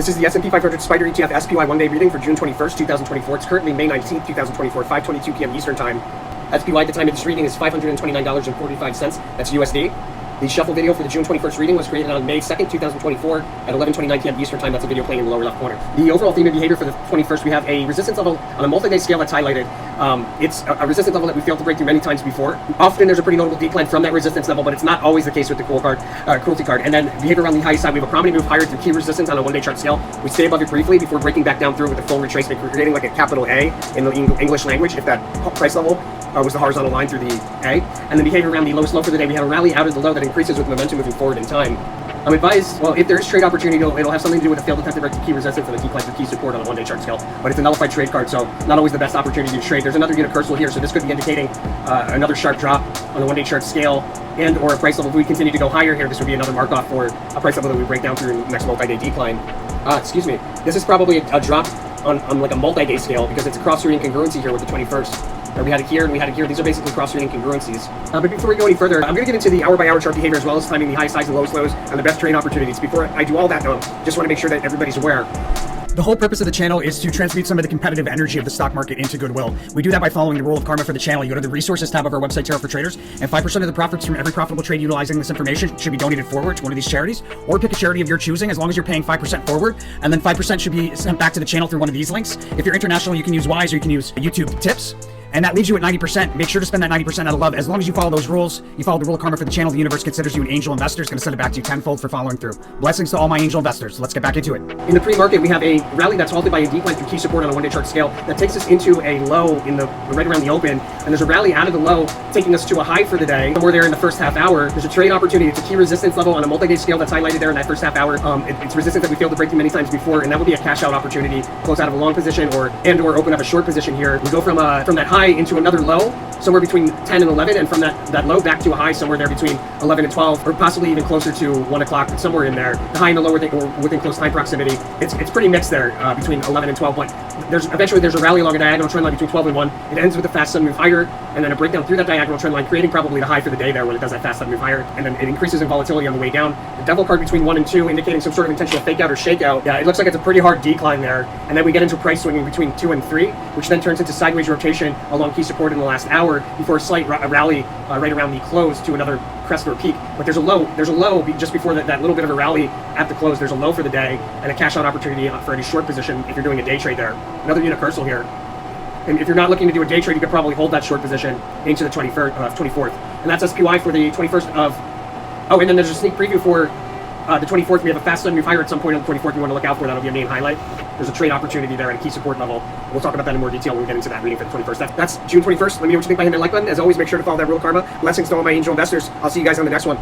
This is the S&P 500 Spider ETF SPY one-day reading for June 21st, 2024. It's currently May 19th, 2024, 5:22 p.m. Eastern Time. SPY at the time of this reading is $529.45. That's USD. The shuffle video for the June 21st reading was created on May 2nd, 2024 at 11:29 p.m. Eastern Time. That's a video playing in the lower left corner. The overall theme of behavior for the 21st, we have a resistance level on a multi-day scale that's highlighted. It's a resistance level that we failed to break through many times before. Often there's a pretty notable decline from that resistance level, but it's not always the case with the cruelty card. And then behavior on the high side, we have a prominent move higher through key resistance on a one-day chart scale. We stay above it briefly before breaking back down through with a full retracement, creating like a capital A in the English language if that price level was the horizontal line through the A. And then behavior around the lowest low for the day, we have a rally out of the low that increases with momentum moving forward in time. I'm advised, well, if there is trade opportunity, it'll have something to do with a failed attempt to break the key resistance and a decline through key support on a one-day chart scale. But it's a nullified trade card, so not always the best opportunity to trade. There's another unicursal here, so this could be indicating another sharp drop on the one-day chart scale and or a price level. If we continue to go higher here, this would be another mark-off for a price level that we break down through the next multi-day decline. Excuse me. This is probably a drop on like a multi-day scale because it's a cross-reading congruency here with the 21st. We had it here and we had it here. These are basically cross-reading congruencies. But before we go any further, I'm going to get into the hour-by-hour chart behavior as well as timing the highest highs and lowest lows and the best trade opportunities. Before I do all that, though, just want to make sure that everybody's aware. The whole purpose of the channel is to transmute some of the competitive energy of the stock market into goodwill. We do that by following the rule of karma for the channel. You go to the resources tab of our website, Tarot for Traders, and 5% of the profits from every profitable trade utilizing this information should be donated forward to one of these charities, or pick a charity of your choosing as long as you're paying 5% forward, and then 5% should be sent back to the channel through one of these links. If you're international, you can use Wise or you can use YouTube Tips. And that leaves you at 90%. Make sure to spend that 90% out of love. As long as you follow those rules, you follow the rule of karma for the channel, the universe considers you an angel investor. It's going to send it back to you tenfold for following through. Blessings to all my angel investors. Let's get back into it. In the pre-market, we have a rally that's halted by a decline through key support on a one-day chart scale that takes us into a low in the right around the open. And there's a rally out of the low, taking us to a high for the day. Somewhere there in the first half hour, there's a trade opportunity. It's a key resistance level on a multi-day scale that's highlighted there in that first half hour. It's resistance that we failed to break through many times before, and that would be a cash out opportunity. Close out of a long position or open up a short position here. We go from that high into another low, somewhere between 10 and 11, and from that low back to a high somewhere there between 11 and 12, or possibly even closer to 1 o'clock, somewhere in there. The high and the low within close time proximity. It's pretty mixed there between 11 and 12, but eventually there's a rally along a diagonal trend line between 12 and 1. It ends with a fast sudden move higher, and then a breakdown through that diagonal trend line, creating probably the high for the day there when it does that fast sudden move higher, and then it increases in volatility on the way down. The devil card between 1 and 2, indicating some sort of intentional fake out or shakeout. Yeah, it looks like it's a pretty hard decline there, and then we get into price swinging between 2 and 3, which then turns into sideways rotation along key support in the last hour before a slight rally right around the close to another crest or peak. But there's a low just before that little bit of a rally at the close. There's a low for the day and a cash out opportunity for any short position if you're doing a day trade there. Another unicursal here. And if you're not looking to do a day trade, you could probably hold that short position into the 24th. And that's SPY for the 21st of... Oh, and then there's a sneak preview for the 24th. We have a fast sudden move higher at some point on the 24th you want to look out for. That'll be a main highlight. There's a trade opportunity there at a key support level. We'll talk about that in more detail when we get into that reading for the 21st. That's June 21st. Let me know what you think by hitting that like button. As always, make sure to follow that rule of karma. Blessings to all my angel investors. I'll see you guys on the next one.